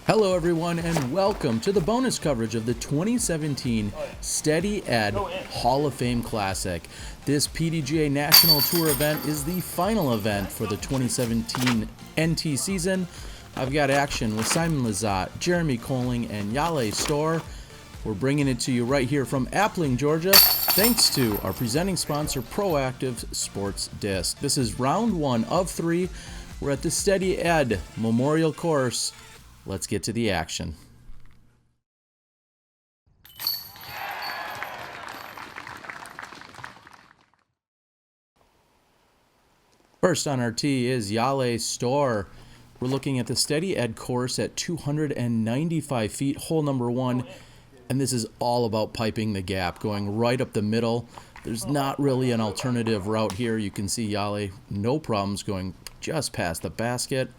Hello everyone and welcome to the bonus coverage of the 2017 Steady Ed Hall of Fame Classic. This PDGA National Tour event is the final event for the 2017 NT season. I've got action with Simon Lizotte, Jeremy Koling, and Jalle Stoor. We're bringing it to you right here from Appling, Georgia, thanks to our presenting sponsor, Proactive Sports Disc. This is round one of three. We're at the Steady Ed Memorial Course. Let's get to the action. First on our tee is Jalle Stoor. We're looking at the Steady Ed course at 295 feet, hole number one. And this is all about piping the gap, going right up the middle. There's not really an alternative route here. You can see Jalle, no problems, going just past the basket.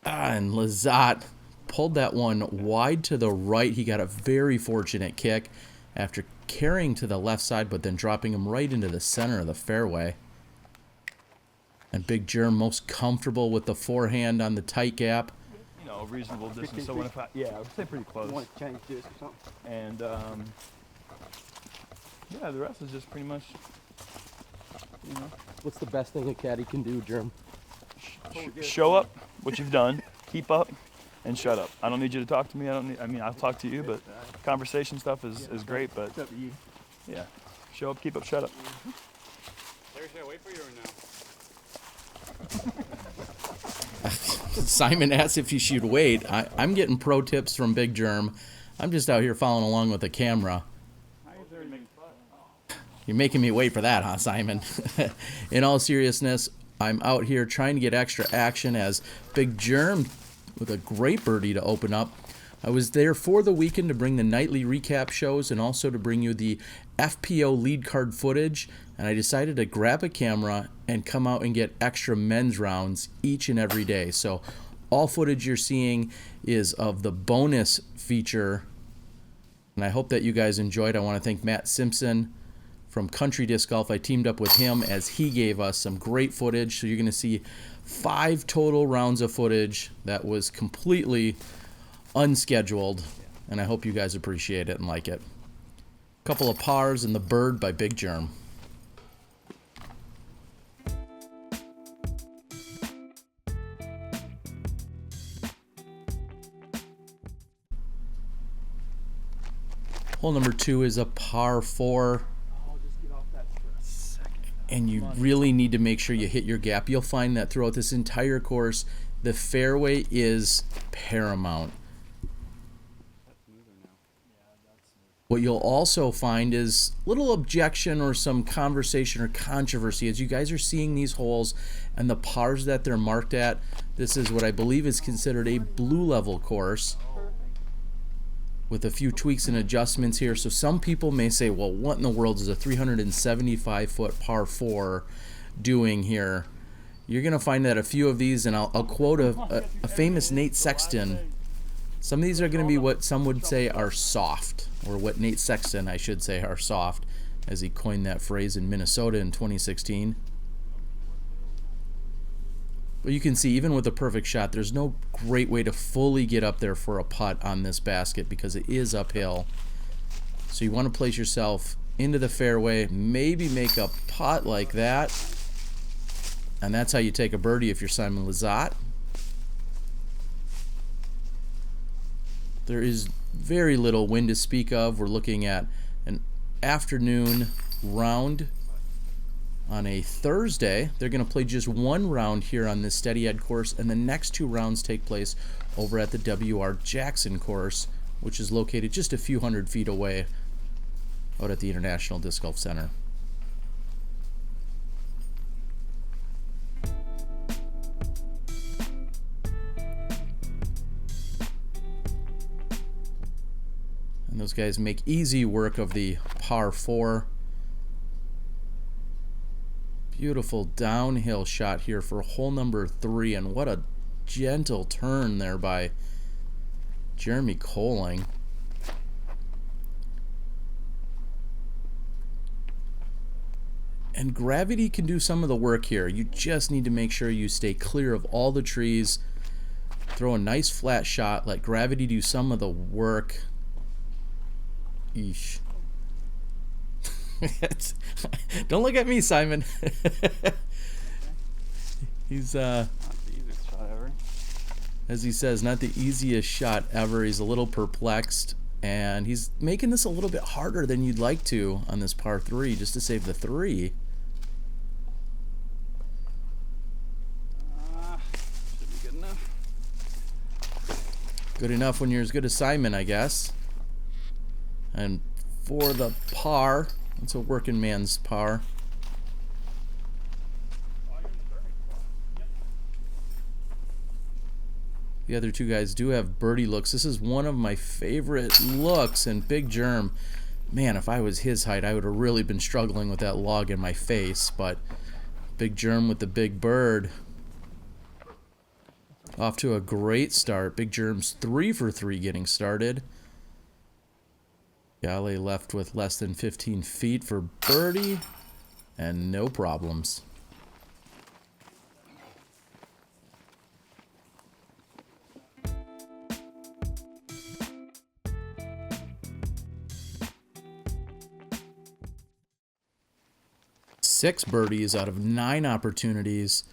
And Lizotte pulled that one wide to the right. He got a very fortunate kick after carrying to the left side, but then dropping him right into the center of the fairway. And Big Germ most comfortable with the forehand on the tight gap. You know, a reasonable distance. So if I would say pretty close. You want to change this or something? And yeah, the rest is just pretty much, you know. What's the best thing a caddy can do, Germ? Show up, what you've done, keep up, and shut up. I don't need you to talk to me. I'll talk to you, but conversation stuff is great, but yeah, show up, keep up, shut up. Larry, should I wait for you or no? Simon asked if you should wait. I'm getting pro tips from Big Germ. I'm just out here following along with the camera. You're making me wait for that, huh, Simon? In all seriousness, I'm out here trying to get extra action as Big Germ with a great birdie to open up. I was there for the weekend to bring the nightly recap shows and also to bring you the FPO lead card footage, and I decided to grab a camera and come out and get extra men's rounds each and every day. So all footage you're seeing is of the bonus feature, and I hope that you guys enjoyed. I want to thank Matt Simpson from Country Disc Golf. I teamed up with him as he gave us some great footage. So you're going to see 5 total rounds of footage that was completely unscheduled, and I hope you guys appreciate it and like it. A couple of pars and the bird by Big Germ. Hole number 2 is a par 4. And you really need to make sure you hit your gap. You'll find that throughout this entire course, the fairway is paramount. What you'll also find is little objection or some conversation or controversy as you guys are seeing these holes and the pars that they're marked at. This is what I believe is considered a blue level course, with a few tweaks and adjustments here. So some people may say, well, what in the world is a 375-foot par 4 doing here? You're going to find that a few of these, and I'll quote a famous Nate Sexton. Some of these are going to be what some would say are soft, or what Nate Sexton, I should say, are soft, as he coined that phrase in Minnesota in 2016. But you can see, even with a perfect shot, there's no great way to fully get up there for a putt on this basket because it is uphill. So you want to place yourself into the fairway, maybe make a putt like that. And that's how you take a birdie if you're Simon Lizotte. There is very little wind to speak of. We're looking at an afternoon round. On a Thursday, they're going to play just one round here on this Steady Ed course, and the next 2 rounds take place over at the W.R. Jackson course, which is located just a few hundred feet away out at the International Disc Golf Center. And those guys make easy work of the par 4. Beautiful downhill shot here for hole number 3, and what a gentle turn there by Jeremy Koling. And gravity can do some of the work here. You just need to make sure you stay clear of all the trees. Throw a nice flat shot. Let gravity do some of the work. Eesh. Don't look at me, Simon. He's Not the easiest shot ever. as he says, not the easiest shot ever. He's a little perplexed, and he's making this a little bit harder than you'd like to on this par 3 just to save the 3. Should be good enough. Good enough when you're as good as Simon, I guess. And for the par, it's a working man's par. The other two guys do have birdie looks. This is one of my favorite looks, and Big Germ, man, if I was his height, I would have really been struggling with that log in my face, but Big Germ with the big bird. Off to a great start. Big Germ's 3 for 3 getting started. Jalle left with less than 15 feet for birdie, and no problems. Six birdies out of 9 opportunities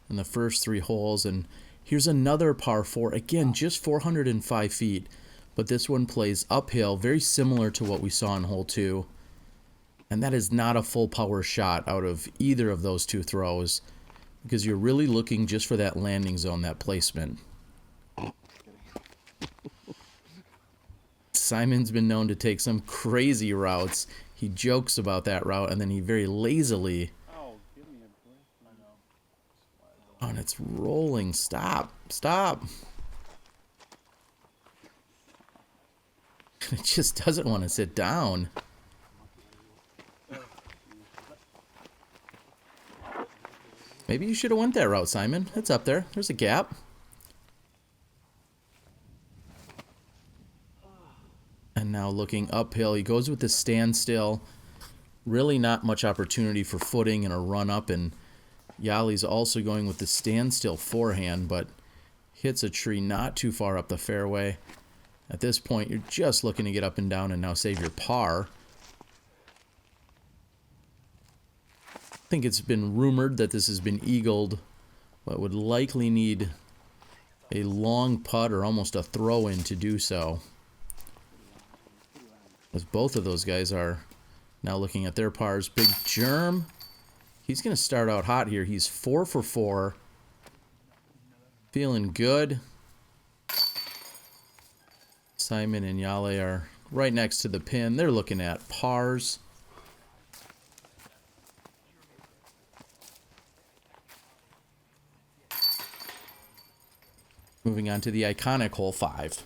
in the first 3 holes, and here's another par 4. Again, just 405 feet, but this one plays uphill, very similar to what we saw in hole 2. And that is not a full power shot out of either of those 2 throws, because you're really looking just for that landing zone, that placement. Simon's been known to take some crazy routes. He jokes about that route, and then he very lazily... Oh, give me a break. I know. Oh, and it's rolling. Stop. Stop. It just doesn't want to sit down. Maybe you should have went that route, Simon. It's up there. There's a gap. And now looking uphill, he goes with the standstill. Really not much opportunity for footing and a run up, and Jalle's also going with the standstill forehand, but hits a tree not too far up the fairway. At this point, you're just looking to get up and down and now save your par. I think it's been rumored that this has been eagled, but would likely need a long putt or almost a throw-in to do so. As both of those guys are now looking at their pars. Big Germ, he's going to start out hot here. He's 4 for 4. Feeling good. Simon and Jalle are right next to the pin. They're looking at pars. Moving on to the iconic hole 5.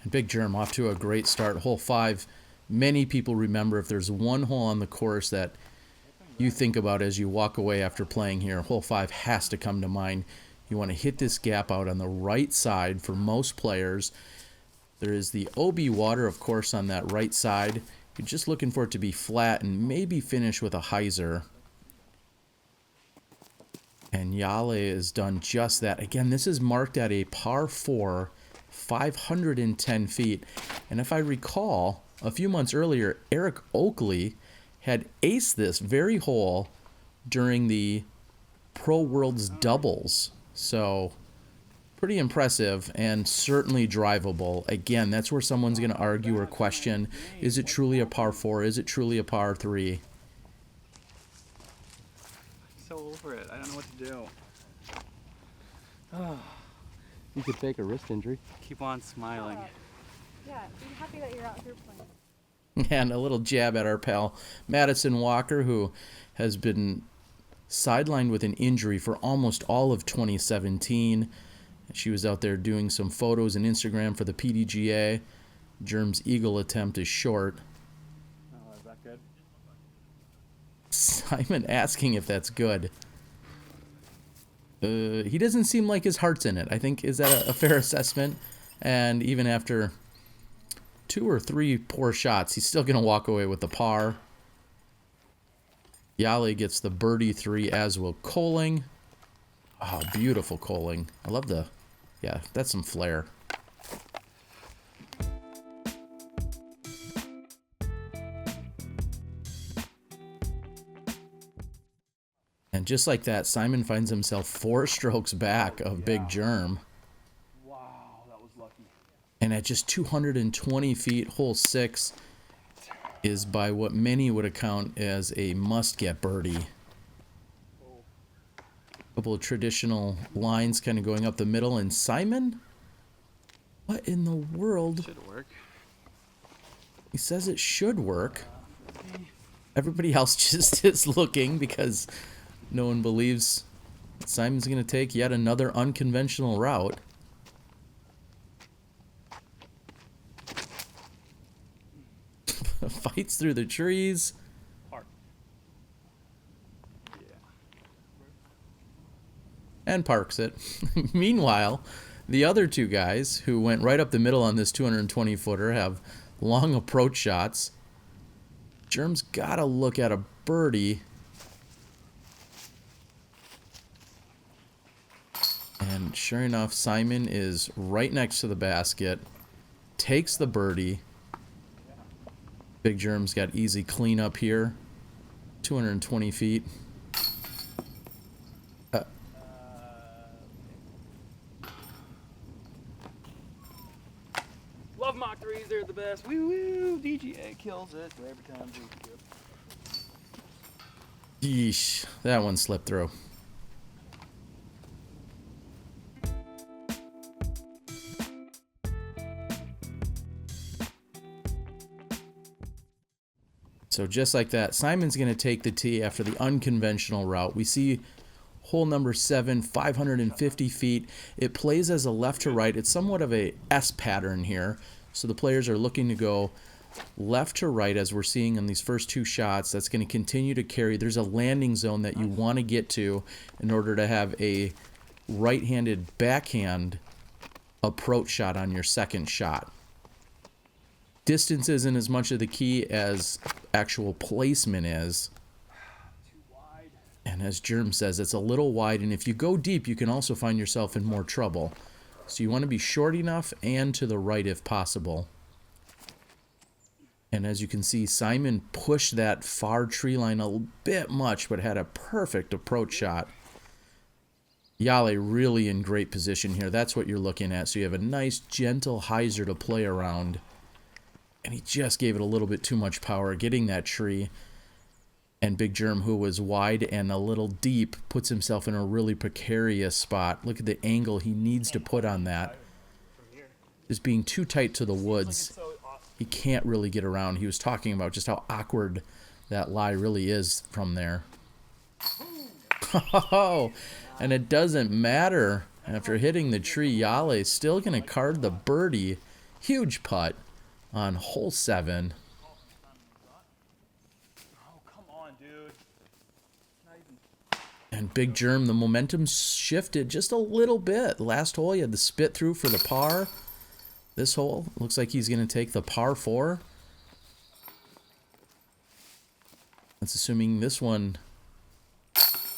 And Big Germ off to a great start. Hole 5. Many people remember, if there's one hole on the course that you think about as you walk away after playing here, hole 5 has to come to mind. You want to hit this gap out on the right side for most players. There is the OB water, of course, on that right side. You're just looking for it to be flat and maybe finish with a hyzer. And Jalle has done just that. Again, this is marked at a par 4, 510 feet. And if I recall, a few months earlier, Eric Oakley had aced this very hole during the Pro Worlds doubles. So pretty impressive and certainly drivable. Again, that's where someone's going to argue or question, is it truly a par 4? Is it truly a par 3? So over it. I don't know what to do. You could fake a wrist injury. Keep on smiling. Yeah, be happy that you're out here playing. And a little jab at our pal Madison Walker, who has been sidelined with an injury for almost all of 2017. She was out there doing some photos and Instagram for the PDGA. Germ's eagle attempt is short. Oh, is that good? Simon asking if that's good. He doesn't seem like his heart's in it. I think, is that a fair assessment? And even after 2 or 3 poor shots, he's still going to walk away with the par. Jalle gets the birdie 3, as will Koling. Oh, beautiful Koling. I love the... Yeah, that's some flair. And just like that, Simon finds himself 4 strokes back of Big Germ. Wow, that was lucky. And at just 220 feet, hole 6 is by what many would account as a must-get birdie. A couple of traditional lines kind of going up the middle. And Simon? What in the world? Should work. He says it should work. Everybody else just is looking because no one believes Simon's going to take yet another unconventional route. Fights through the trees. Park. And parks it. Meanwhile, the other 2 guys who went right up the middle on this 220-footer have long approach shots. Germ's got to look at a birdie. And sure enough, Simon is right next to the basket, takes the birdie. Big Germ's got easy cleanup here. 220 feet. Love Mach 3s, they're the best. Woo woo, DGA kills it every time. Yeesh, that one slipped through. So just like that, Simon's going to take the tee after the unconventional route. We see hole number 7, 550 feet. It plays as a left to right. It's somewhat of a S pattern here. So the players are looking to go left to right, as we're seeing in these first 2 shots. That's going to continue to carry. There's a landing zone that you want to get to in order to have a right-handed backhand approach shot on your second shot. Distance isn't as much of the key as actual placement is. And as Germ says, it's a little wide, and if you go deep, you can also find yourself in more trouble. So you want to be short enough and to the right if possible. And as you can see, Simon pushed that far tree line a bit much, but had a perfect approach shot. Jalle really in great position here. That's what you're looking at. So you have a nice, gentle hyzer to play around. And he just gave it a little bit too much power, getting that tree. And Big Germ, who was wide and a little deep, puts himself in a really precarious spot. Look at the angle he needs to put on that. Just being too tight to the woods. He can't really get around. He was talking about just how awkward that lie really is from there. Oh, and it doesn't matter. After hitting the tree, Jalle is still going to card the birdie. Huge putt on hole 7. Oh, come on, dude. And Big Germ, the momentum shifted just a little bit. Last hole, he had the spit through for the par. This hole, looks like he's going to take the par 4. That's assuming this one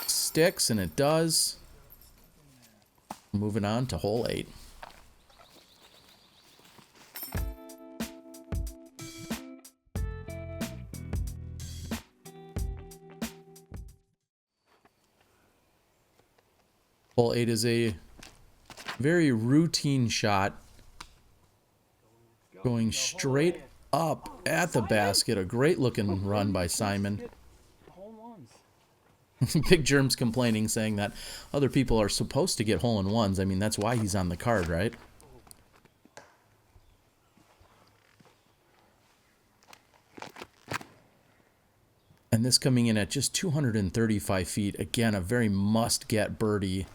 sticks, and it does. Moving on to hole 8. Hole 8 is a very routine shot, going straight up at the basket. A great looking run by Simon. Big Germ's complaining, saying that other people are supposed to get hole-in-ones. I mean, that's why he's on the card, right? And this coming in at just 235 feet. Again, a very must-get birdie.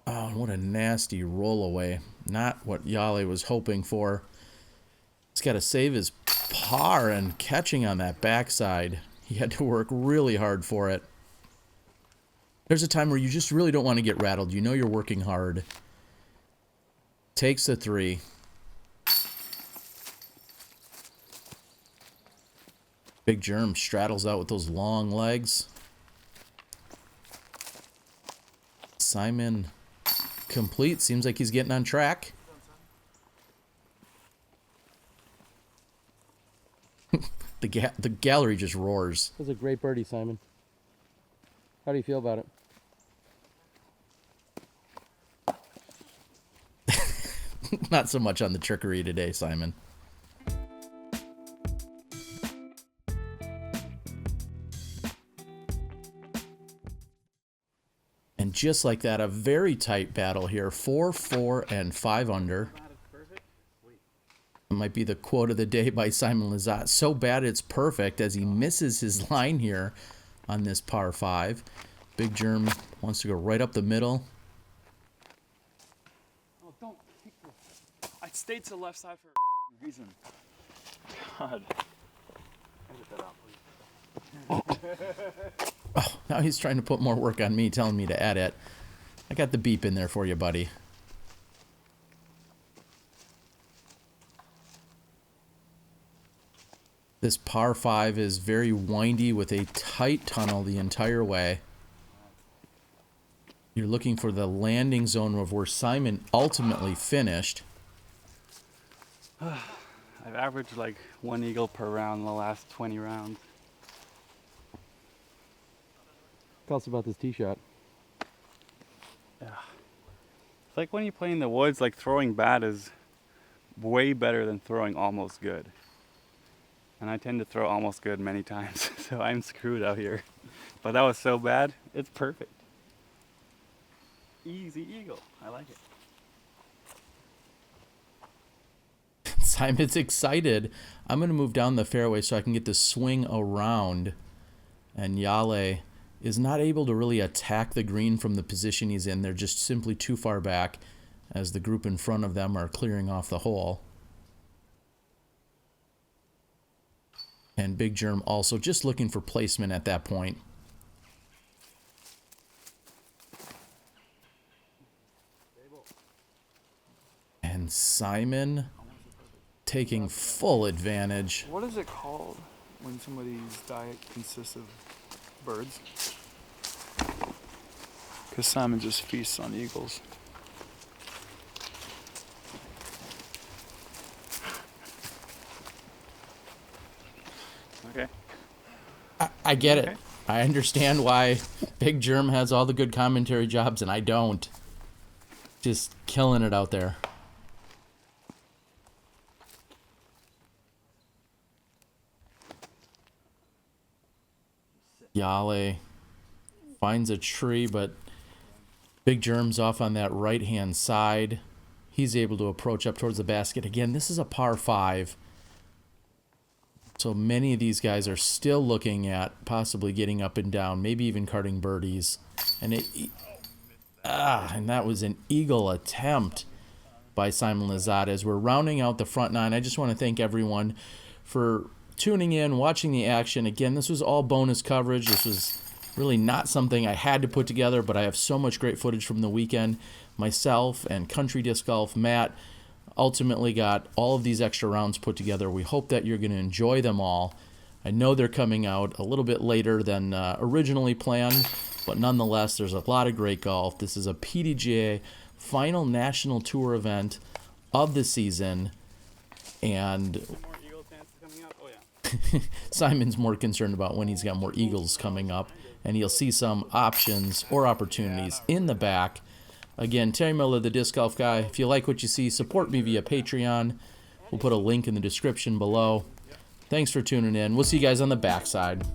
Oh, what a nasty roll away. Not what Jalle was hoping for. He's got to save his par and catching on that backside. He had to work really hard for it. There's a time where you just really don't want to get rattled. You know you're working hard. Takes the 3. Big Germ straddles out with those long legs. Simon complete. Seems like he's getting on track. The gallery just roars. That was a great birdie, Simon. How do you feel about it? Not so much on the trickery today, Simon. And just like that, a very tight battle here. 4, 4, and 5 under. It might be the quote of the day by Simon Lizotte. So bad it's perfect as he misses his line here on this par 5. Big Germ wants to go right up the middle. Oh, don't kick this. I stayed to the left side for a reason. God. Oh, now he's trying to put more work on me, telling me to edit. I got the beep in there for you, buddy. This par 5 is very windy with a tight tunnel the entire way. You're looking for the landing zone of where Simon ultimately finished. I've averaged like 1 eagle per round in the last 20 rounds. Tell us about this tee shot. Yeah. It's like when you play in the woods, like throwing bad is way better than throwing almost good. And I tend to throw almost good many times, so I'm screwed out here. But that was so bad, it's perfect. Easy eagle, I like it. Simon's excited. I'm going to move down the fairway so I can get the swing around. And Jalle is not able to really attack the green from the position he's in. They're just simply too far back as the group in front of them are clearing off the hole. And Big Germ also just looking for placement at that point. And Simon taking full advantage. What is it called when somebody's diet consists of birds? Because Simon just feasts on eagles. Okay. I get it. Okay. I understand why Big Germ has all the good commentary jobs and I don't. Just killing it out there. Jalle finds a tree, but Big Germ's off on that right-hand side. He's able to approach up towards the basket. Again, this is a par 5. So many of these guys are still looking at possibly getting up and down, maybe even carding birdies. And and that was an eagle attempt by Simon Lizotte. As we're rounding out the front 9, I just want to thank everyone for tuning in, watching the action. Again, this was all bonus coverage. This was really not something I had to put together, but I have so much great footage from the weekend. Myself and Country Disc Golf, Matt, ultimately got all of these extra rounds put together. We hope that you're going to enjoy them all. I know they're coming out a little bit later than originally planned, but nonetheless, there's a lot of great golf. This is a PDGA final national tour event of the season, and More eagle chances coming up? Oh yeah. Simon's more concerned about when he's got more eagles coming up, and he'll see some options or opportunities in the back. Again, Terry Miller, the Disc Golf Guy. If you like what you see, support me via Patreon. We'll put a link in the description below. Thanks for tuning in. We'll see you guys on the backside.